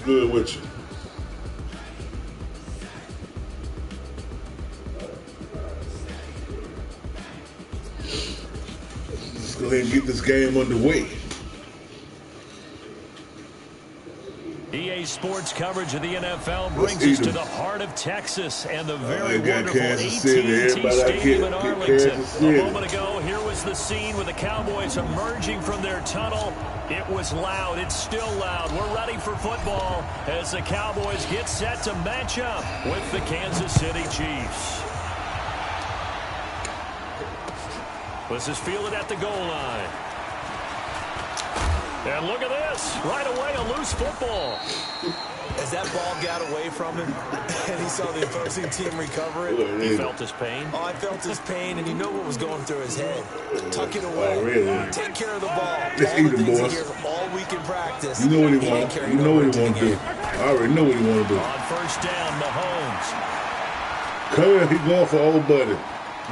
good with you? Let's go ahead and get this game underway. EA Sports coverage of the NFL brings us to the heart of Texas and the very wonderful AT&T Stadium in Arlington. A moment ago, here was the scene with the Cowboys emerging from their tunnel. It was loud. It's still loud. We're ready for football as the Cowboys get set to match up with the Kansas City Chiefs. This is fielded at the goal line. And look at this. Right away, a loose football. As that ball got away from him and he saw the opposing team recover it. He felt his pain? Oh, I felt his pain, and you know what was going through his head. Tuck it away. Take care of the ball. Just eat him, boys. All week in practice. You know what he wants. You know what he want to do. I already know what he want to do. On first down, Mahomes. Come here, he going for old buddy.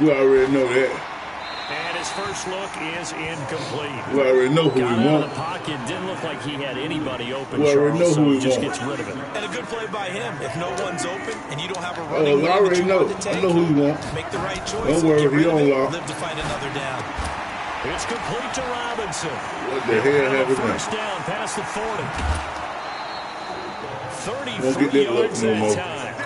You already know that. And his first look is incomplete. We already know who he wants. Got out of the pocket. Didn't look like he had anybody open. We already know who he just wants. gets rid of it. And a good play by him. If no one's open and you don't have a running I already know. I know who you want. Make the right choice. Don't worry, he don't lock. Live to find another down. It's complete to Robinson. What the hell happened now? First down past the 40. 33 yards that time.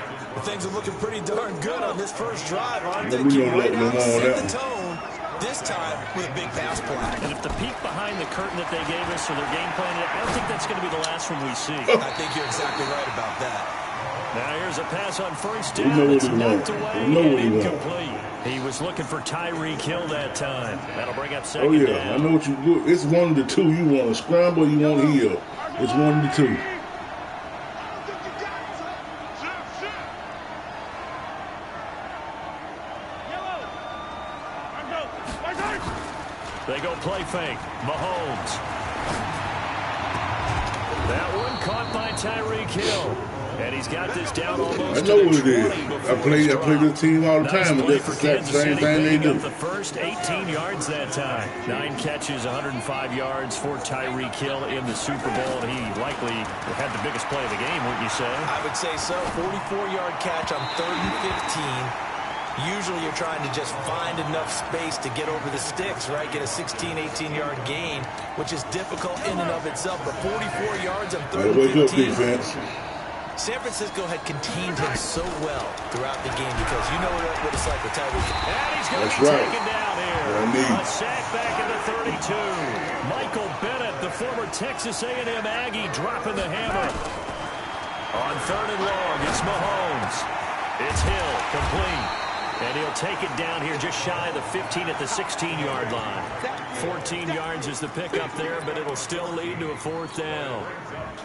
Things are looking pretty darn good on this first drive, aren't they? We don't let them on Set that. the tone, this time with a big pass play. And if the peek behind the curtain that they gave us or their game plan, I don't think that's going to be the last one we see. I think you're exactly right about that. Now here's a pass on first down. We know what It's he knocked wants. away We know what and he incomplete. He was looking for Tyreek Hill that time. That'll bring up second Oh, yeah. down. I know what you do. It's one of the two. You want to scramble, you want Hill. It's one of the two. They go play fake. Mahomes. That one caught by Tyreek Hill. And he's got this down almost. I know what it is. I play this team all the time, and that's the same thing they do. The first 18 yards that time. 9 catches, 105 yards for Tyreek Hill in the Super Bowl. And he likely had the biggest play of the game, wouldn't you say? I would say so. 44-yard catch on 3rd and 15. Usually you're trying to just find enough space to get over the sticks, right? Get a 16, 18-yard gain, which is difficult in and of itself. But 44 yards on 3rd and 15. San Francisco had contained him so well throughout the game because you know what it's like with Tyreek. And he's going to be taken down here. A sack back at the 32. Michael Bennett, the former Texas A&M Aggie, dropping the hammer. On 3rd and long, it's Mahomes. It's Hill, complete. And he'll take it down here just shy of the 15 at the 16-yard line. 14 yards is the pickup there, but it'll still lead to a 4th down.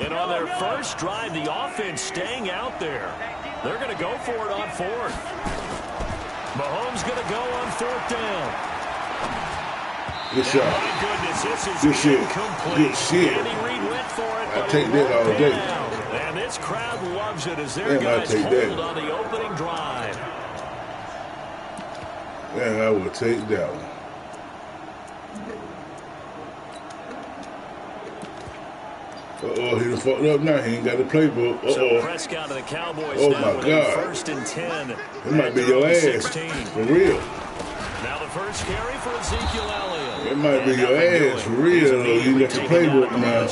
And on their first drive, the offense staying out there. They're going to go for it on 4th. Mahomes going to go on 4th down. Good shot. My goodness, this is good shit. Incomplete. Good shit. Andy Reid went for it, I take that all day. And this crowd loves it as their guys hold on the opening drive. Yeah, I will take that one. Uh-oh, he done fucked up now. He ain't got the playbook. Uh-oh. So Prescott of the Cowboys oh, now my God. 1st and 10. It might be your ass. 16. For real. Now the first carry for Ezekiel Elliott. It might be your ass. For real, though. You got your playbook now.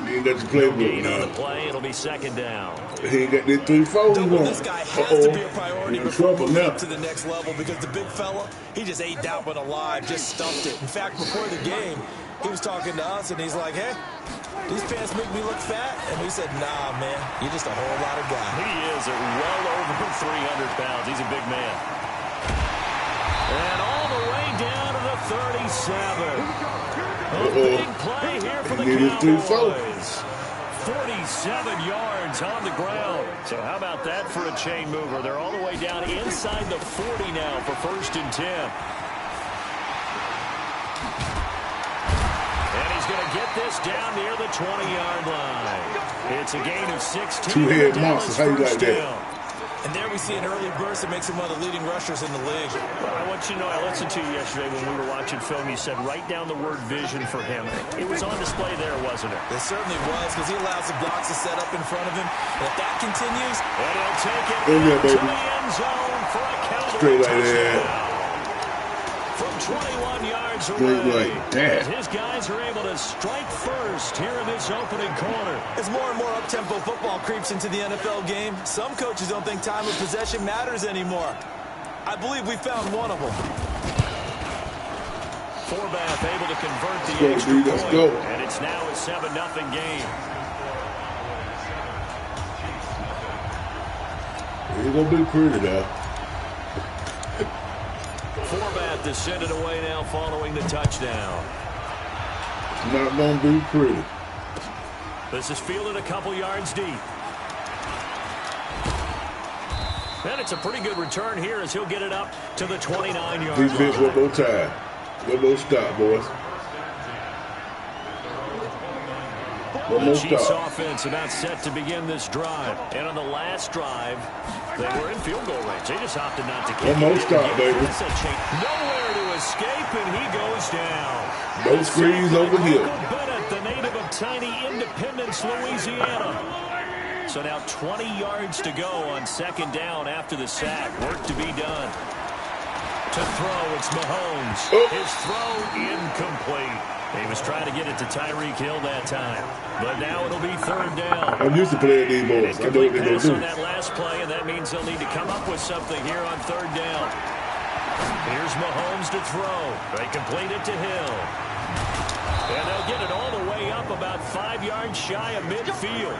You ain't got your playbook now. On the play, it'll be 2nd down. He ain't got that 3-4 he This guy has to be a priority before moving up to the next level because the big fella, he just ate that one alive, just stuffed it. In fact, before the game, he was talking to us, and he's like, hey, these pants make me look fat. And we said, nah, man, you're just a whole lot of guy. He is at well over 300 pounds. He's a big man. And all the way down to the 37. A big play here for the Cowboys. 47 yards on the ground. So how about that for a chain mover? They're all the way down inside the 40 now for 1st and 10. And he's going to get this down near the 20-yard line. It's a gain of 16. Two-head monsters. How you like that? And there we see an early burst that makes him one of the leading rushers in the league. Well, I want you to know, I listened to you yesterday when we were watching film. You said write down the word vision for him. It was on display there, wasn't it? It certainly was, because he allows the blocks to set up in front of him. And if that continues, and he'll take it yeah, to the end zone for a Cowboy straight like touchdown. that. From 21 yards Straight away, like that. his guys are able to strike first here in this opening quarter. as more and more up-tempo football creeps into the NFL game, some coaches don't think time of possession matters anymore. I believe we found one of them. Forbath able to convert the Let's extra go, dude, let's point, go. and it's now a 7-0 game. It's gonna be pretty now. Forbath is sent it away now following the touchdown. It's not gonna be pretty. This is fielded a couple yards deep. And it's a pretty good return here as he'll get it up to the 29-yard line. Defense, one more time. One more stop, boys. One more The Chiefs stop. offense about set to begin this drive. And on the last drive, they were in field goal range. They just opted not to kick. One more stop, baby. Nowhere to escape, and he goes down. No screens over here. Michael Bennett, the native of tiny Independence, Louisiana. So now 20 yards to go on second down after the sack. Work to be done. To throw, it's Mahomes. Oh. His throw incomplete. He was trying to get it to Tyreek Hill that time. But now it'll be third down. I'm used to playing these boys. I know what they're going Pass to on do. that last play, and that means they'll need to come up with something here on third down. Here's Mahomes to throw. They complete it to Hill. And they'll get it all the way up about 5 yards shy of midfield.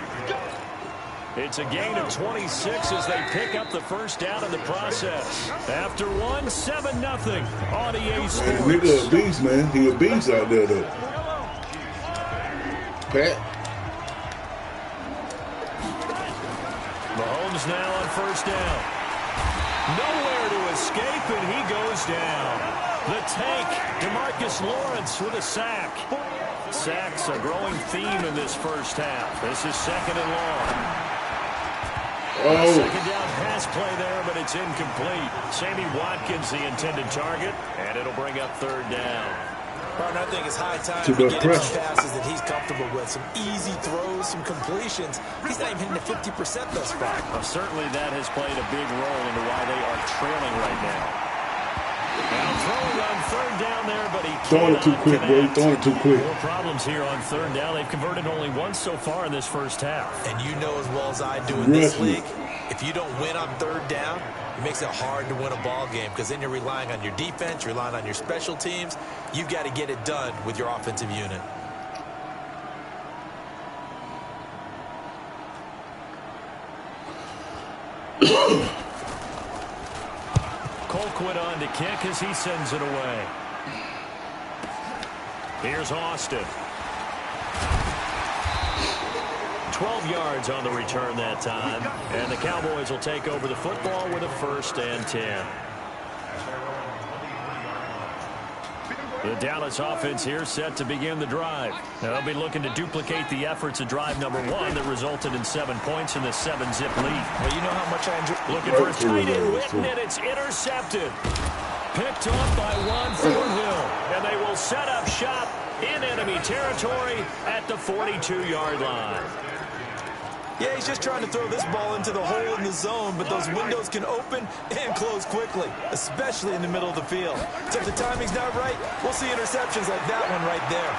It's a gain of 26 as they pick up the first down in the process. After one, 7-0 on EA Sports. Man, the nigga a beast, man. He a beast out there, though. Pat. Mahomes now on first down. Nowhere to escape, and he goes down. The tank, DeMarcus Lawrence with a sack. Sacks a growing theme in this first half. This is second and long. Oh. Second down pass play there, but it's incomplete. Sammy Watkins, the intended target, and it'll bring up third down. Partner, I think it's high time To to the get press. some passes that he's comfortable with. Some easy throws, some completions. He's not even hitting the 50% thus far. Well, certainly that has played a big role into why they are trailing right now. Now throwing on third down there, but he Throwing it too quick, boy. Throwing it too quick. More problems here on third down. They've converted only once so far in this first half. And you know as well as I do in this Rusty. league, if you don't win on third down, it makes it hard to win a ball game because then you're relying on your defense, you're relying on your special teams. You've got to get it done with your offensive unit. Colquitt on to kick as he sends it away. Here's Austin. 12 yards on the return that time. And the Cowboys will take over the football with a 1st and 10. The Dallas offense here set to begin the drive. Now they'll be looking to duplicate the efforts of drive number 1 that resulted in 7 points in the 7-zip lead. Well, you know how much I enjoy Looking for a tight end, Witten, and it's intercepted. Picked off by Juan Thornhill, and they will set up shop in enemy territory at the 42-yard line. Yeah, he's just trying to throw this ball into the hole in the zone, but those windows can open and close quickly, especially in the middle of the field. So if the timing's not right, we'll see interceptions like that one right there.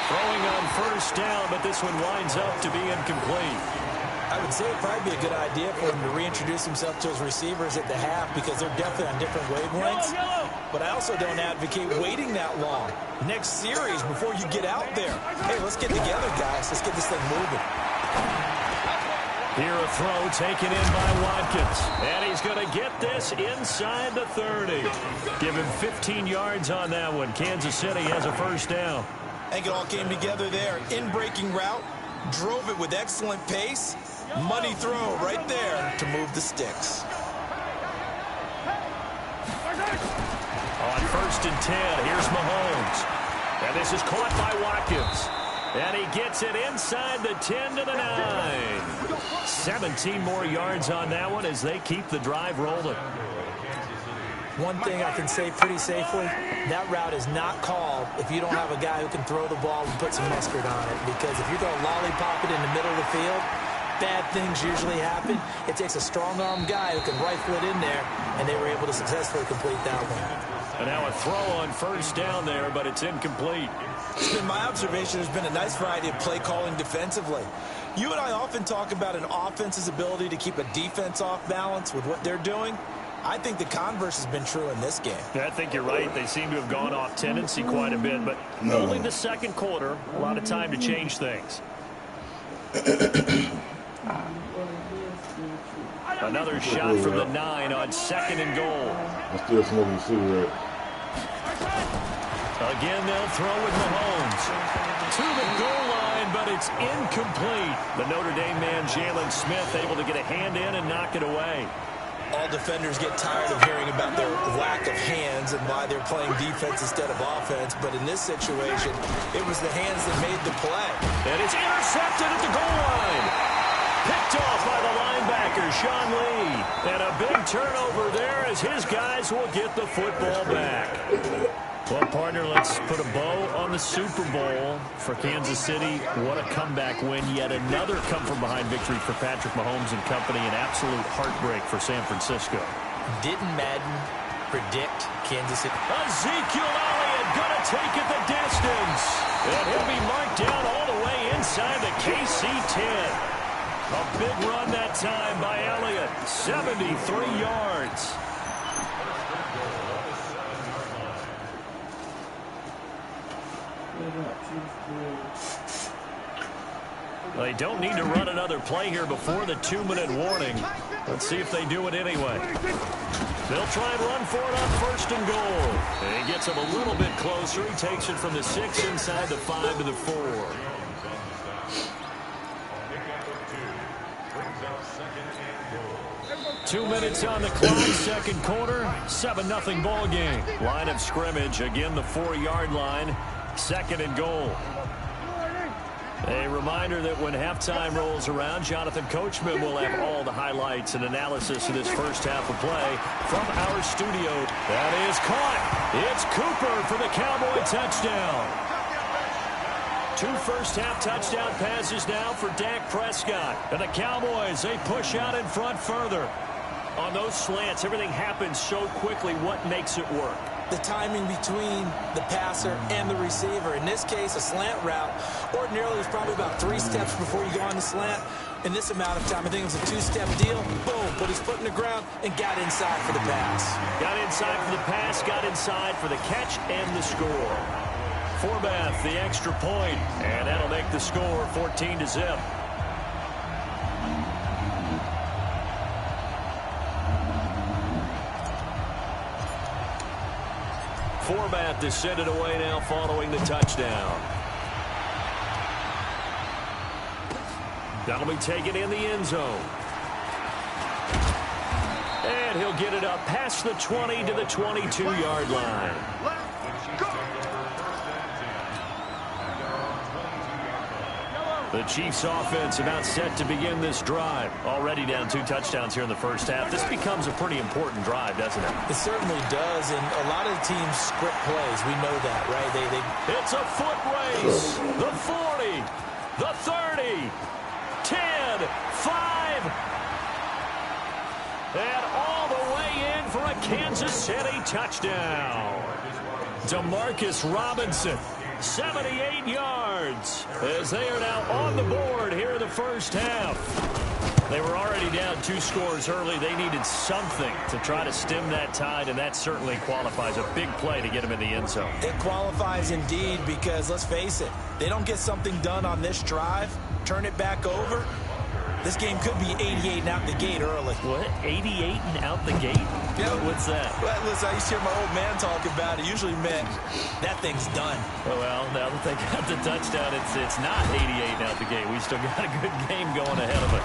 Throwing on first down, but this one winds up to be incomplete. I would say it'd probably be a good idea for him to reintroduce himself to his receivers at the half because they're definitely on different wavelengths. But I also don't advocate waiting that long. Next series before you get out there. Hey, let's get together, guys. Let's get this thing moving. Here a throw taken in by Watkins. And he's going to get this inside the 30. Give him 15 yards on that one. Kansas City has a first down. I think it all came together there. In-breaking route. Drove it with excellent pace. Money throw right there to move the sticks. On 1st and 10, here's Mahomes. And this is caught by Watkins. And he gets it inside the 10 to the 9. 17 more yards on that one as they keep the drive rolling. One thing I can say pretty safely, that route is not called if you don't have a guy who can throw the ball and put some mustard on it. Because if you're going to lollipop it in the middle of the field, bad things usually happen. It takes a strong-arm guy who can rifle it in there, and they were able to successfully complete that one. And now a throw on first down there, but it's incomplete. It's been my observation there's been a nice variety of play calling defensively. You and I often talk about an offense's ability to keep a defense off balance with what they're doing. I think the converse has been true in this game. Yeah, I think you're right. They seem to have gone off tendency quite a bit, but only the second quarter, a lot of time to change things. Another shot from the 9 on 2nd and goal. I'm still smoking a cigarette. Again, they'll throw with Mahomes. To the goal line, but it's incomplete. The Notre Dame man, Jalen Smith, able to get a hand in and knock it away. All defenders get tired of hearing about their lack of hands and why they're playing defense instead of offense. But in this situation, it was the hands that made the play. And it's intercepted at the goal line. Picked off by the linebacker, Sean Lee. And a big turnover there as his guys will get the football back. Well, partner, let's put a bow on the Super Bowl for Kansas City. What a comeback win. Yet another come-from-behind victory for Patrick Mahomes and company. An absolute heartbreak for San Francisco. Didn't Madden predict Kansas City? Ezekiel Elliott going to take it the distance. And he'll be marked down all the way inside the KC-10. A big run that time by Elliott. 73 yards. They don't need to run another play here before the 2-minute warning. Let's see if they do it anyway. They'll try and run for it on 1st and goal. And he gets him a little bit closer. He takes it from the 6 inside the 5 to the 4. Two minutes on the clock, second quarter, 7-0 ball game. Line of scrimmage, again the 4-yard line, 2nd and goal. A reminder that when halftime rolls around, Jonathan Coachman will have all the highlights and analysis of this first half of play from our studio. That is caught. It's Cooper for the Cowboy touchdown. 2 first-half touchdown passes now for Dak Prescott. And the Cowboys, they push out in front further. On those slants, everything happens so quickly. What makes it work? The timing between the passer and the receiver. In this case, a slant route. Ordinarily, it's probably about 3 steps before you go on the slant. In this amount of time, I think it was a 2-step deal. Boom, put his foot in the ground and got inside for the pass. Got inside for the pass, got inside for the catch and the score. Forbath, the extra point, and that'll make the score 14-0. Forbath to send it away now following the touchdown. That'll be taken in the end zone. And he'll get it up past the 20 to the 22-yard line. The Chiefs offense about set to begin this drive. Already down 2 touchdowns here in the first half. This becomes a pretty important drive, doesn't it? It certainly does, and a lot of the teams script plays. We know that, right? It's a foot race. The 40, the 30, 10, 5, and all the way in for a Kansas City touchdown. DeMarcus Robinson. 78 yards as they are now on the board here in the first half. They were already down 2 scores early. They needed something to try to stem that tide, and that certainly qualifies. A big play to get them in the end zone. It qualifies indeed because, let's face it, they don't get something done on this drive, turn it back over. This game could be 88 and out the gate early. What? 88 and out the gate? Yeah. What's that? Well, listen, I used to hear my old man talk about it. Usually meant that thing's done. Oh, well, now that they got the touchdown, it's not 88 and out the gate. We still got a good game going ahead of us.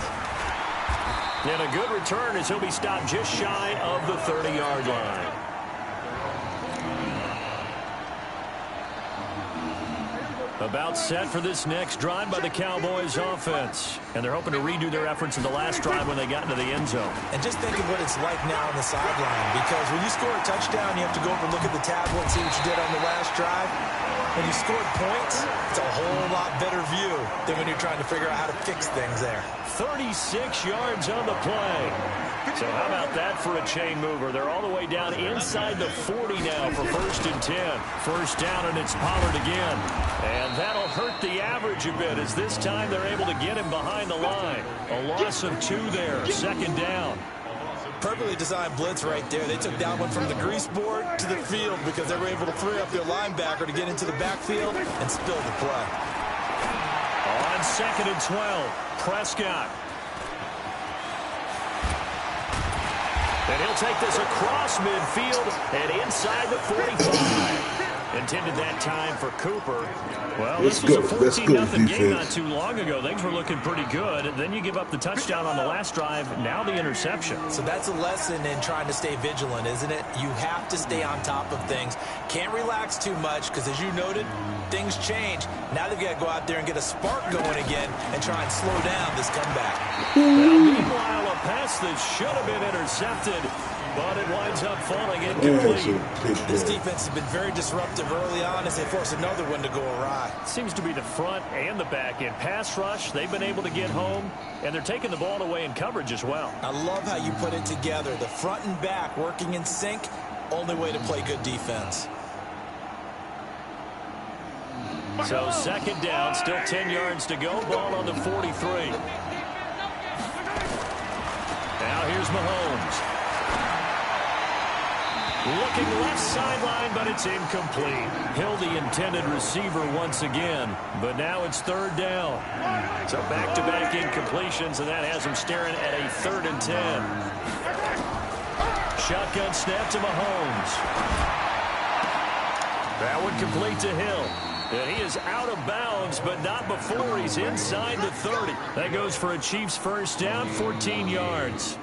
And a good return as he'll be stopped just shy of the 30-yard line. About set for this next drive by the Cowboys offense. And they're hoping to redo their efforts in the last drive when they got into the end zone. And just think of what it's like now on the sideline, because when you score a touchdown, you have to go over and look at the tablet and see what you did on the last drive. When you scored points, it's a whole lot better view than when you're trying to figure out how to fix things there. 36 yards on the play. So how about that for a chain mover? They're all the way down inside the 40 now for 1st and 10. First down, and it's Pollard again. And that'll hurt the average a bit, as this time they're able to get him behind the line. A loss of 2 there, 2nd down. Perfectly designed blitz right there. They took that one from the grease board to the field because they were able to free up their linebacker to get into the backfield and spill the play. On 2nd and 12, Prescott. And he'll take this across midfield and inside the 45. Intended that time for Cooper. Well, this was a 14-0 game not too long ago. Things were looking pretty good. Then you give up the touchdown on the last drive. Now the interception. So that's a lesson in trying to stay vigilant, isn't it? You have to stay on top of things. Can't relax too much because, as you noted, things change. Now they've got to go out there and get a spark going again and try and slow down this comeback. Well, meanwhile, a pass that should have been intercepted, but it winds up falling incomplete. This defense has been very disruptive early on as they force another one to go awry. Seems to be the front and the back end. Pass rush, they've been able to get home, and they're taking the ball away in coverage as well. I love how you put it together. The front and back working in sync, only way to play good defense. So 2nd down, still 10 yards to go. Ball on the 43. Now here's Mahomes. Looking left sideline, but it's incomplete. Hill, the intended receiver once again, but now it's 3rd down. So back-to-back incompletions, and that has him staring at a 3rd and 10. Shotgun snap to Mahomes. That one complete to Hill. And he is out of bounds, but not before he's inside the 30. That goes for a Chiefs first down, 14 yards.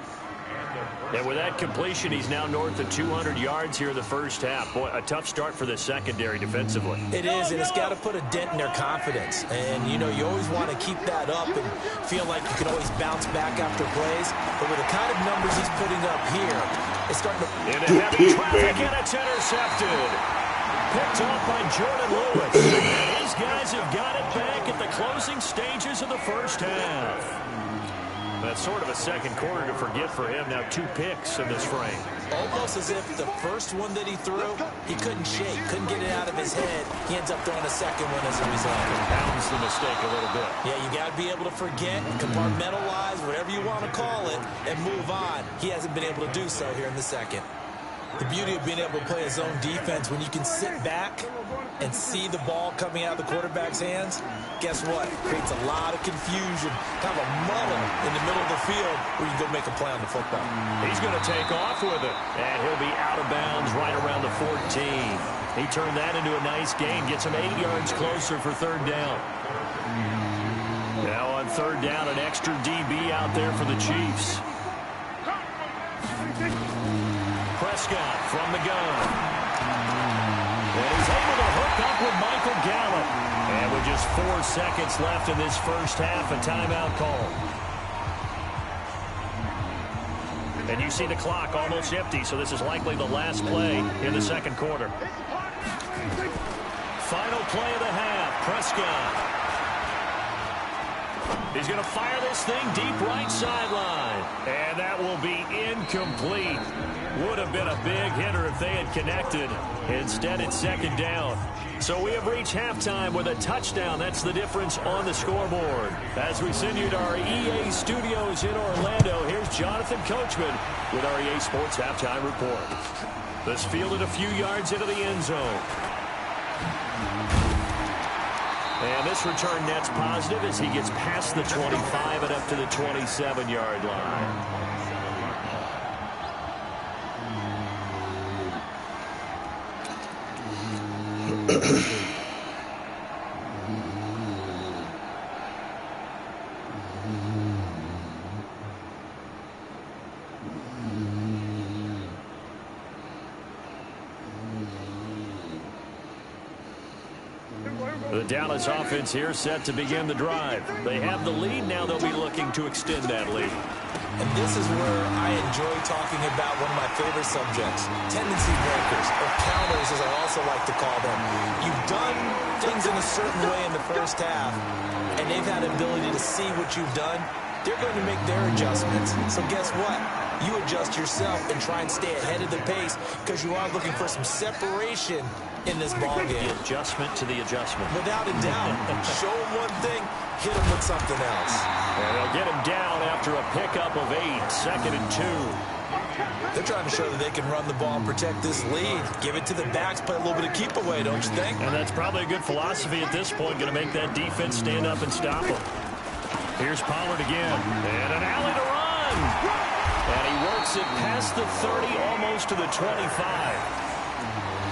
And with that completion, he's now north of 200 yards here in the first half. Boy, a tough start for the secondary defensively. It is, and it's got to put a dent in their confidence. And, you know, you always want to keep that up and feel like you can always bounce back after plays. But with the kind of numbers he's putting up here, it's starting to... Into heavy traffic, and it's intercepted. Picked off by Jordan Lewis. And these guys have got it back at the closing stages of the first half. That's sort of a second quarter to forget for him. Now 2 picks in this frame. Almost as if the first one that he threw, he couldn't shake, couldn't get it out of his head. He ends up throwing a second one as a result. Compounds the mistake a little bit. Yeah, you got to be able to forget, compartmentalize, whatever you want to call it, and move on. He hasn't been able to do so here in the second. The beauty of being able to play a zone defense when you can sit back and see the ball coming out of the quarterback's hands, guess what? Creates a lot of confusion, kind of a muddle in the middle of the field where you can go make a play on the football. He's going to take off with it, and he'll be out of bounds right around the 14. He turned that into a nice gain, gets him 8 yards closer for 3rd down. Now on 3rd down, an extra DB out there for the Chiefs. Prescott from the gun. And he's able to hook up with Michael Gallup. And with just 4 seconds left in this first half, a timeout call. And you see the clock almost empty, so this is likely the last play in the second quarter. Final play of the half, Prescott. He's going to fire this thing deep right sideline. And that will be incomplete. Would have been a big hitter if they had connected. Instead, it's 2nd down. So we have reached halftime with a touchdown. That's the difference on the scoreboard. As we send you to our EA studios in Orlando, here's Jonathan Coachman with our EA Sports Halftime Report. This fielded a few yards into the end zone. And this return net's positive as he gets past the 25 and up to the 27-yard line. The Dallas offense here set to begin the drive. They have the lead. Now they'll be looking to extend that lead. And this is where I enjoy talking about one of my favorite subjects, tendency breakers, or counters as I also like to call them. You've done things in a certain way in the first half, and they've had an ability to see what you've done. They're going to make their adjustments. So guess what? You adjust yourself and try and stay ahead of the pace because you are looking for some separation in this ball game. The adjustment to the adjustment. Without a doubt. Show them one thing, hit them with something else. And they'll get him down after a pickup of 8, 2nd and 2. They're trying to show that they can run the ball and protect this lead. Give it to the backs, play a little bit of keep away, don't you think? And that's probably a good philosophy at this point, going to make that defense stand up and stop them. Here's Pollard again, and an alley to run. And he works it past the 30, almost to the 25.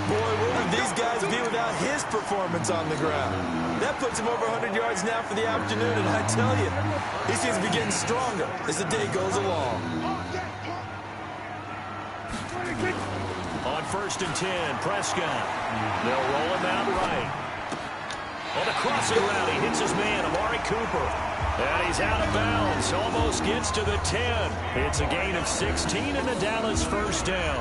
Boy, where would these guys be without his performance on the ground? That puts him over 100 yards now for the afternoon, and I tell you, he seems to be getting stronger as the day goes along. On 1st and 10, Prescott. They'll roll him out right. On the crossing route, he hits his man, Amari Cooper. And he's out of bounds, almost gets to the 10. It's a gain of 16 and the Dallas first down.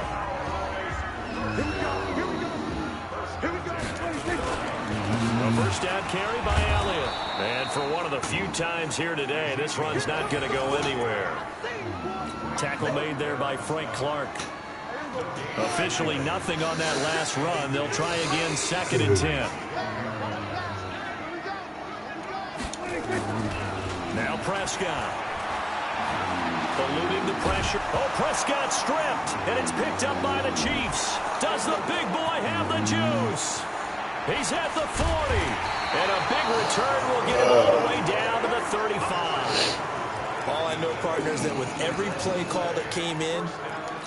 A first down carry by Elliott. And for one of the few times here today, this run's not going to go anywhere. Tackle made there by Frank Clark. Officially nothing on that last run. They'll try again, 2nd and 10. Now Prescott. Eluding the pressure. Oh, Prescott stripped. And it's picked up by the Chiefs. Does the big boy have the juice? He's at the 40. And a big return will get him all the way down to the 35. All I know, partners, that with every play call that came in,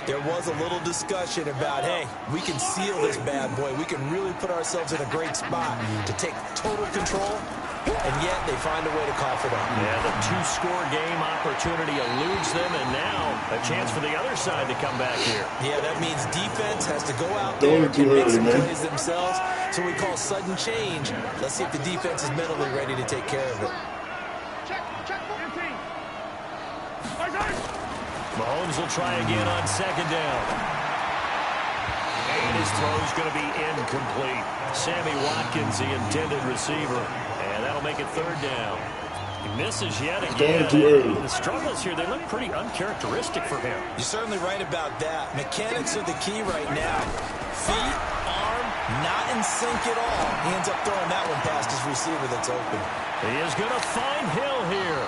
there was a little discussion about, hey, we can seal this bad boy. We can really put ourselves in a great spot to take total control. And yet they find a way to cough it up. Yeah, the 2-score game opportunity eludes them, and now a chance for the other side to come back here. Yeah, that means defense has to go out there and make some plays themselves. So we call sudden change. Let's see if the defense is mentally ready to take care of it. Mahomes will try again on 2nd down. And his throw's going to be incomplete. Sammy Watkins, the intended receiver. And that'll make it 3rd down. He misses yet again. The struggles here, they look pretty uncharacteristic for him. You're certainly right about that. Mechanics are the key right now. Feet, arm, not in sync at all. He ends up throwing that one past his receiver that's open. He is going to find Hill here.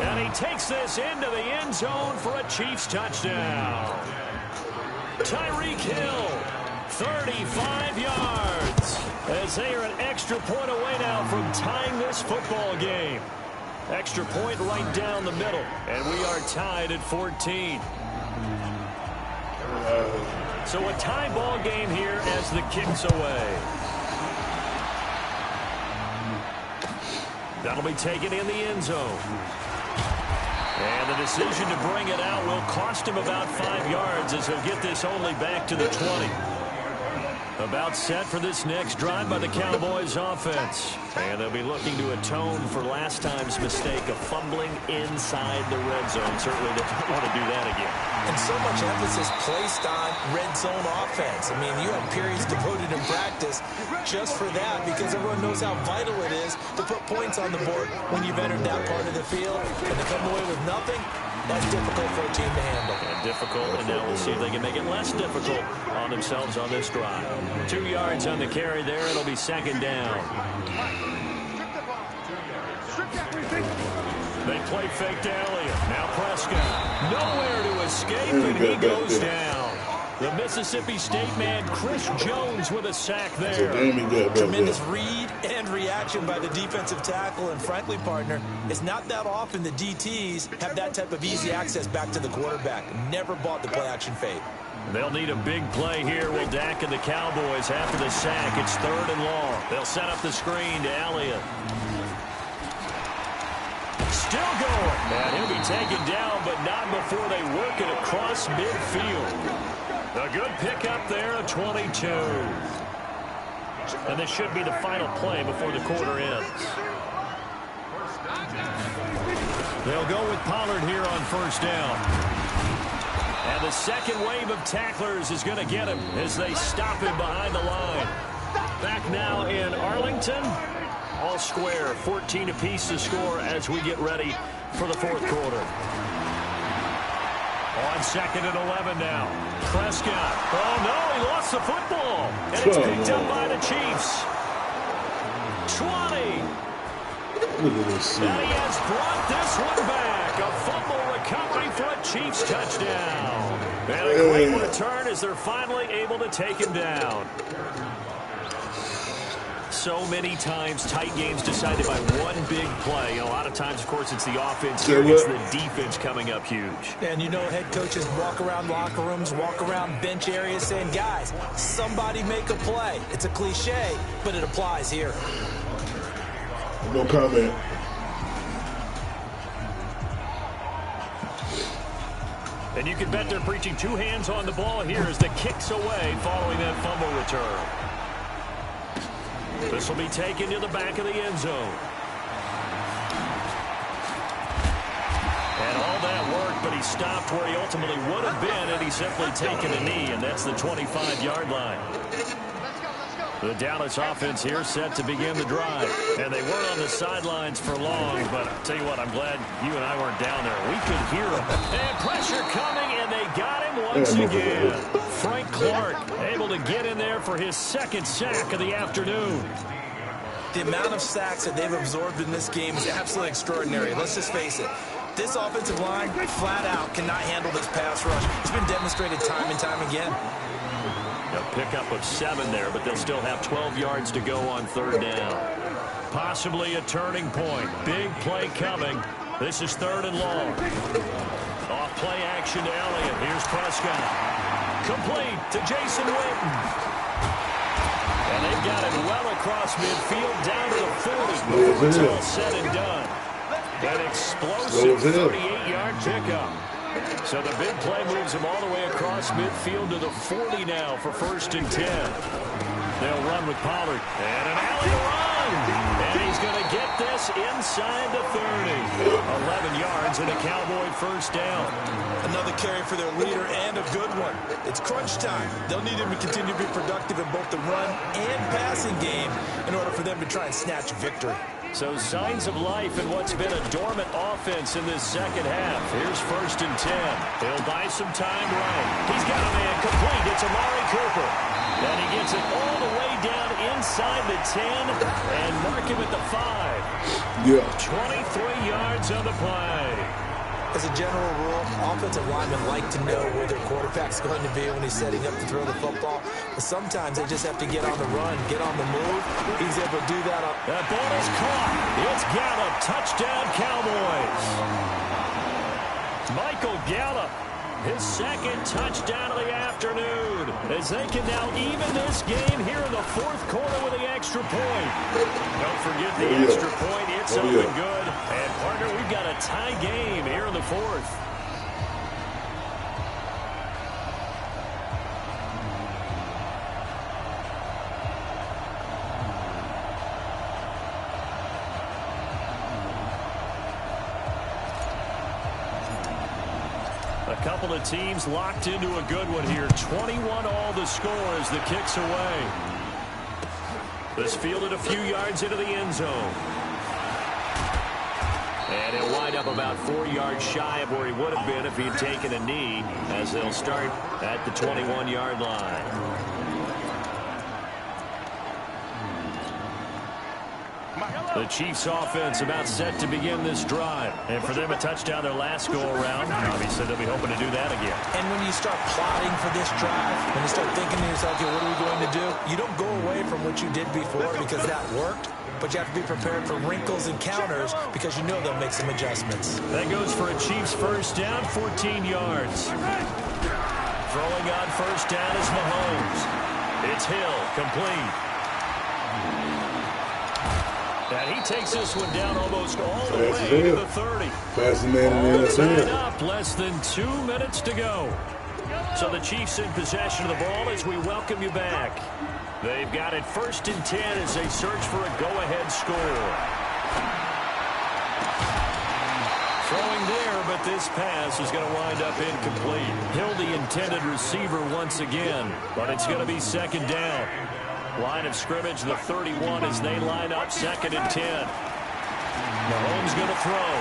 And he takes this into the end zone for a Chiefs touchdown. Tyreek Hill, 35 yards. As they are an extra point away now from tying this football game. Extra point right down the middle. And we are tied at 14. So a tie ball game here as the kick's away. That'll be taken in the end zone. And the decision to bring it out will cost him about 5 yards as he'll get this only back to the 20. About set for this next drive by the Cowboys offense. And they'll be looking to atone for last time's mistake of fumbling inside the red zone. Certainly they don't want to do that again. And so much emphasis placed on red zone offense. I mean, you have periods devoted in practice just for that because everyone knows how vital it is to put points on the board when you've entered that part of the field. And to come away with nothing, that's difficult for a team to handle. And difficult, and now we'll see if they can make it less difficult on themselves on this drive. 2 yards on the carry there. It'll be 2nd down. They play fake to Elliott. Now Prescott. Nowhere to escape, and he goes down. The Mississippi State man, Chris Jones, with a sack there. Tremendous read and reaction by the defensive tackle. And frankly, partner, it's not that often the DTs have that type of easy access back to the quarterback. Never bought the play-action fake. They'll need a big play here. Will Dak and the Cowboys after the sack. It's 3rd and long. They'll set up the screen to Elliott. Still going. And he'll be taken down, but not before they work it across midfield. A good pickup there, a 22. And this should be the final play before the quarter ends. They'll go with Pollard here on first down. And the second wave of tacklers is going to get him as they stop him behind the line. Back now in Arlington. All square, 14 apiece to score as we get ready for the fourth quarter. On 2nd and 11 now. Prescott. Oh, no, he lost the football. And it's picked up by the Chiefs. 20. And he has brought this one back. A fumble recovery for a Chiefs touchdown. And a great return as they're finally able to take him down. So many times, tight games decided by one big play. And a lot of times, of course, it's the offense here against the defense coming up huge. And you know, head coaches walk around locker rooms, walk around bench areas saying, guys, somebody make a play. It's a cliche, but it applies here. No comment. And you can bet they're preaching two hands on the ball here as the kick's away following that fumble return. This will be taken to the back of the end zone. And all that work, but he stopped where he ultimately would have been had he simply taken a knee, and that's the 25-yard line. The Dallas offense here set to begin the drive. And they weren't on the sidelines for long, but I'll tell you what, I'm glad you and I weren't down there. We could hear them. And pressure coming, and they got him once again. Frank Clark able to get in there for his second sack of the afternoon. The amount of sacks that they've absorbed in this game is absolutely extraordinary. Let's just face it. This offensive line, flat out, cannot handle this pass rush. It's been demonstrated time and time again. A pickup of 7 there, but they'll still have 12 yards to go on third down. Possibly a turning point. Big play coming. This is 3rd and long. Off play action to Elliott. Here's Prescott. Complete to Jason Witten. And they've got it well across midfield down to the 40. It's all said and done. An explosive 38-yard pickup. So the big play moves him all the way across midfield to the 40 now for 1st and 10. They'll run with Pollard. And an alley run. And he's going to get this inside the 30. 11 yards and a Cowboy first down. Another carry for their leader and a good one. It's crunch time. They'll need him to continue to be productive in both the run and passing game in order for them to try and snatch victory. So signs of life in what's been a dormant offense in this second half. Here's 1st and 10. He'll buy some time right. He's got a man complete. It's Amari Cooper. And he gets it all the way down inside the 10 and mark him at the 5. Yeah. 23 yards on the play. As a general rule, offensive linemen like to know where their quarterback's going to be when he's setting up to throw the football. But sometimes they just have to get on the run, get on the move. He's able to do that. That ball is caught. It's Gallup. Touchdown, Cowboys. Michael Gallup, his second touchdown of the afternoon, as they can now even this game here in the 4th quarter with the extra point. Don't forget the extra point. It's up and good. And, partner, we've got a tie game here in the 4th. A couple of teams locked into a good one here. 21 all the score as the kick's away. This fielded a few yards into the end zone. And he'll wind up about 4 yards shy of where he would have been if he'd taken a knee, as they'll start at the 21-yard line. The Chiefs offense about set to begin this drive. And for them, a touchdown their last go-around. Obviously, they'll be hoping to do that again. And when you start plotting for this drive, when you start thinking to yourself, okay, what are we going to do? You don't go away from what you did before because that worked. But you have to be prepared for wrinkles and counters because you know they'll make some adjustments. That goes for a Chiefs first down, 14 yards. Throwing on first down is Mahomes. It's Hill, complete. And he takes this one down almost all the way to the 30. Fastest man in the NFL. Tied up, less than 2 minutes to go. So the Chiefs in possession of the ball as we welcome you back. They've got it 1st and 10 as they search for a go-ahead score. Throwing there, but this pass is going to wind up incomplete. Hill, the intended receiver once again, but it's going to be 2nd down. Line of scrimmage, the 31 as they line up 2nd and 10. Mahomes going to throw.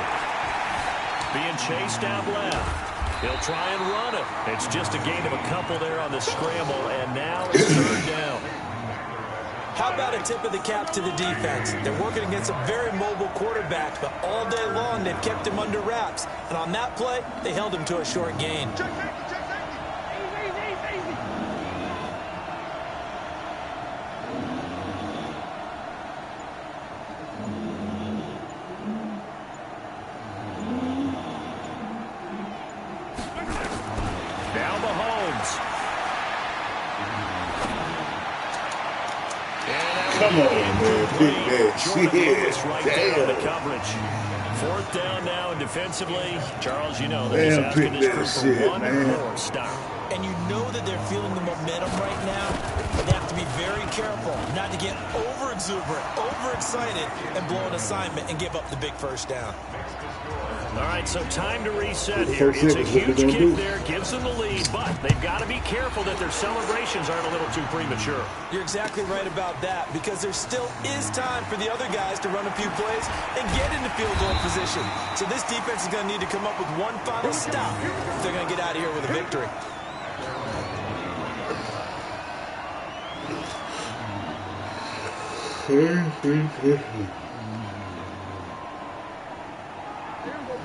Being chased out left. He'll try and run it. It's just a gain of a couple there on the scramble, and now it's 3rd down. How about a tip of the cap to the defense? They're working against a very mobile quarterback, but all day long they've kept him under wraps. And on that play, they held him to a short gain. Now Mahomes. Come on, man. Big man. Shit. Right there on the Damn. coverage. 4th down now, and defensively, Charles, you know, Damn, they're just asking pick this that crew for shit, one man. more stop. And you know that they're feeling the momentum right now, but they have to be very careful not to get over-exuberant, overexcited, and blow an assignment and give up the big 1st down. All right, so time to reset here. It's a huge kick there, gives them the lead, but they've got to be careful that their celebrations aren't a little too premature. You're exactly right about that, because there still is time for the other guys to run a few plays and get into field goal position. So this defense is going to need to come up with one final stop if they're going to get out of here with a victory.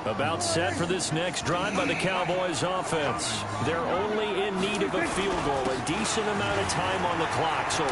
About set for this next drive by the Cowboys offense. They're only in need of a field goal, a decent amount of time on the clock. So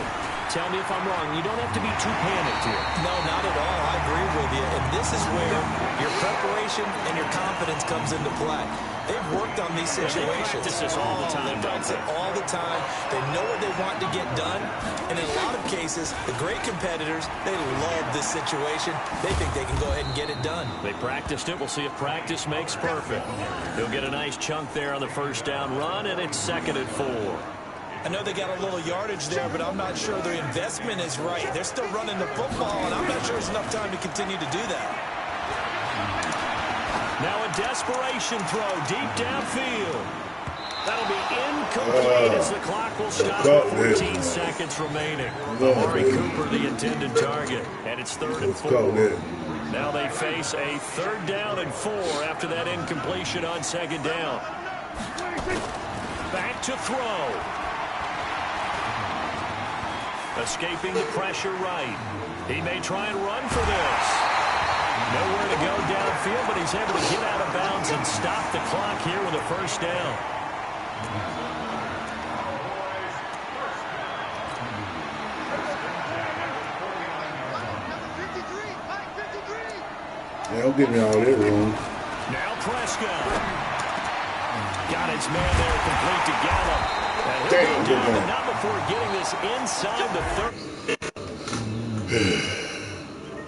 tell me if I'm wrong. You don't have to be too panicked here. No, not at all. I agree with you. And this is where your preparation and your confidence comes into play. They've worked on these situations. They practice this all the time. They practice it all the time. They know what they want to get done. And in a lot of cases, the great competitors, they love this situation. They think they can go ahead and get it done. They practiced it. We'll see if practice makes perfect. He'll get a nice chunk there on the 1st down run, and it's 2nd and 4. I know they got a little yardage there, but I'm not sure their investment is right. They're still running the football, and I'm not sure there's enough time to continue to do that. Now a desperation throw deep downfield. That'll be incomplete as the clock will stop with 14 seconds remaining. Amari Cooper, the intended target, and it's 3rd and 4. Now they face a 3rd down and 4 after that incompletion on 2nd down. Back to throw. Escaping the pressure right. He may try and run for this. Nowhere to go downfield, but he's able to get out of bounds and stop the clock here with a 1st down. Yeah, don't give me all that room. Now Prescott. Got his man there complete to Gallup. And he'll go down, but not before getting this inside the 30.